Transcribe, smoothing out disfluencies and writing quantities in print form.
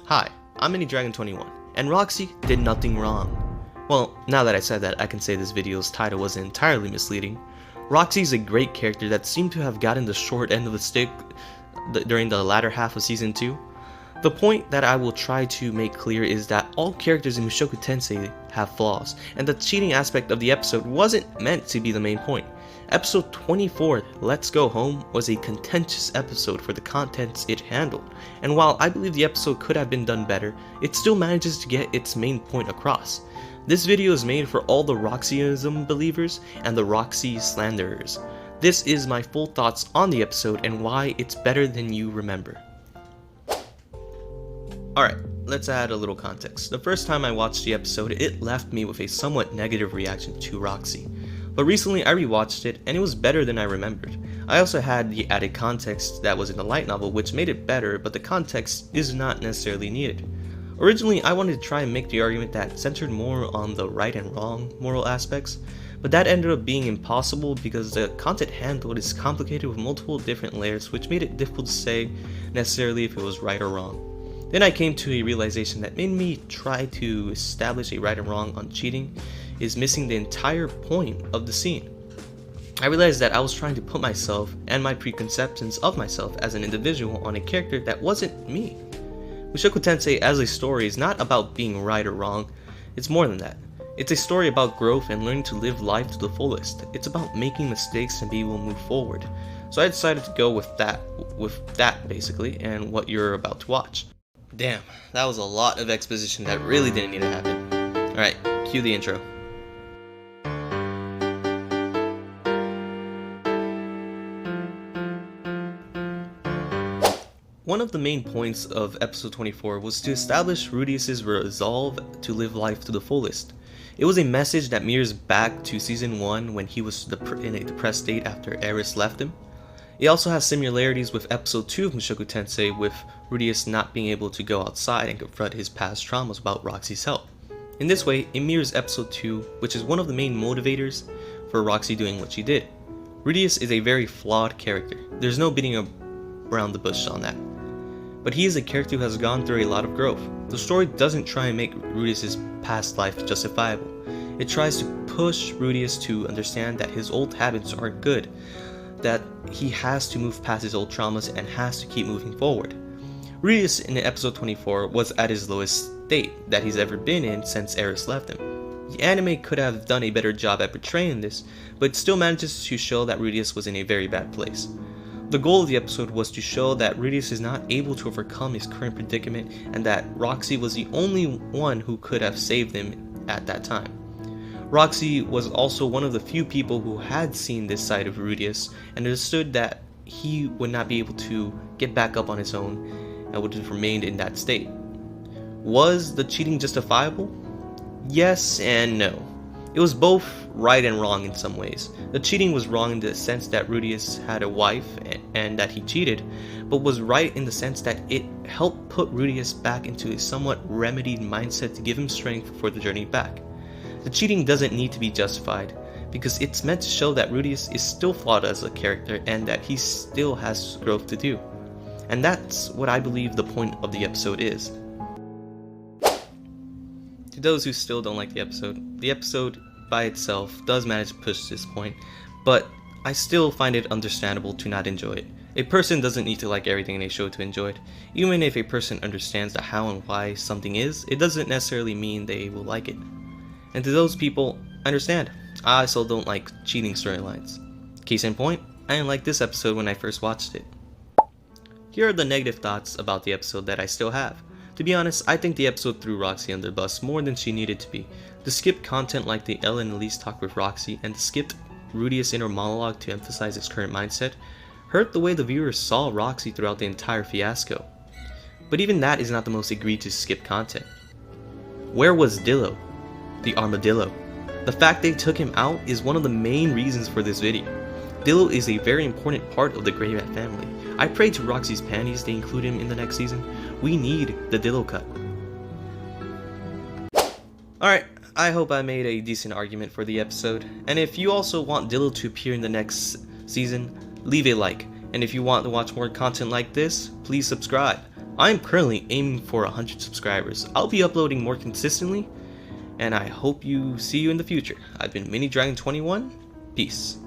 Hi, I'm MiniDragon21, and Roxy did nothing wrong. Well, now that I said that, I can say this video's title wasn't entirely misleading. Roxy is a great character that seemed to have gotten the short end of the stick during the latter half of Season 2. The point that I will try to make clear is that all characters in Mushoku Tensei have flaws, and the cheating aspect of the episode wasn't meant to be the main point. Episode 24, Let's Go Home, was a contentious episode for the contents it handled, and while I believe the episode could have been done better, it still manages to get its main point across. This video is made for all the Roxyism believers and the Roxy slanderers. This is my full thoughts on the episode and why it's better than you remember. Alright, let's add a little context. The first time I watched the episode, it left me with a somewhat negative reaction to Roxy. But recently I rewatched it and it was better than I remembered. I also had the added context that was in the light novel, which made it better, but the context is not necessarily needed. Originally I wanted to try and make the argument that centered more on the right and wrong moral aspects, but that ended up being impossible because the content handled is complicated with multiple different layers, which made it difficult to say necessarily if it was right or wrong. Then I came to a realization that made me try to establish a right and wrong on cheating is missing the entire point of the scene. I realized that I was trying to put myself and my preconceptions of myself as an individual on a character that wasn't me. Mushoku Tensei as a story is not about being right or wrong, it's more than that. It's a story about growth and learning to live life to the fullest. It's about making mistakes and being able to move forward. So I decided to go with that basically, and what you're about to watch. Damn, that was a lot of exposition that really didn't need to happen. Alright, cue the intro. One of the main points of episode 24 was to establish Rudeus's resolve to live life to the fullest. It was a message that mirrors back to season 1 when he was in a depressed state after Eris left him. It also has similarities with episode 2 of Mushoku Tensei, with Rudeus not being able to go outside and confront his past traumas without Roxy's help. In this way, it mirrors episode 2, which is one of the main motivators for Roxy doing what she did. Rudeus is a very flawed character. There's no beating around the bush on that. But he is a character who has gone through a lot of growth. The story doesn't try and make Rudeus's past life justifiable. It tries to push Rudeus to understand that his old habits aren't good, that he has to move past his old traumas and has to keep moving forward. Rudeus in episode 24 was at his lowest state that he's ever been in since Eris left him. The anime could have done a better job at portraying this, but it still manages to show that Rudeus was in a very bad place. The goal of the episode was to show that Rudeus is not able to overcome his current predicament and that Roxy was the only one who could have saved him at that time. Roxy was also one of the few people who had seen this side of Rudeus and understood that he would not be able to get back up on his own and would have remained in that state. Was the cheating justifiable? Yes and no. It was both right and wrong in some ways. The cheating was wrong in the sense that Rudeus had a wife and that he cheated, but was right in the sense that it helped put Rudeus back into a somewhat remedied mindset to give him strength for the journey back. The cheating doesn't need to be justified, because it's meant to show that Rudeus is still flawed as a character and that he still has growth to do. And that's what I believe the point of the episode is. To those who still don't like the episode by itself does manage to push this point, but I still find it understandable to not enjoy it. A person doesn't need to like everything in a show to enjoy it. Even if a person understands the how and why something is, it doesn't necessarily mean they will like it. And to those people, I understand. I also don't like cheating storylines. Case in point, I didn't like this episode when I first watched it. Here are the negative thoughts about the episode that I still have. To be honest, I think the episode threw Roxy under the bus more than she needed to be. The skipped content like the Elle and Elise talk with Roxy and the skipped Rudeus inner monologue to emphasize his current mindset hurt the way the viewers saw Roxy throughout the entire fiasco. But even that is not the most egregious skipped content. Where was Dillo? The armadillo. The fact they took him out is one of the main reasons for this video. Dillo is a very important part of the Grey Rat family. I pray to Roxy's panties they include him in the next season. We need the Dillo cut. Alright, I hope I made a decent argument for the episode, and if you also want Dillo to appear in the next season, leave a like, and if you want to watch more content like this, please subscribe. I'm currently aiming for 100 subscribers. I'll be uploading more consistently, and I hope you see you in the future. I've been Mini Dragon 21. Peace.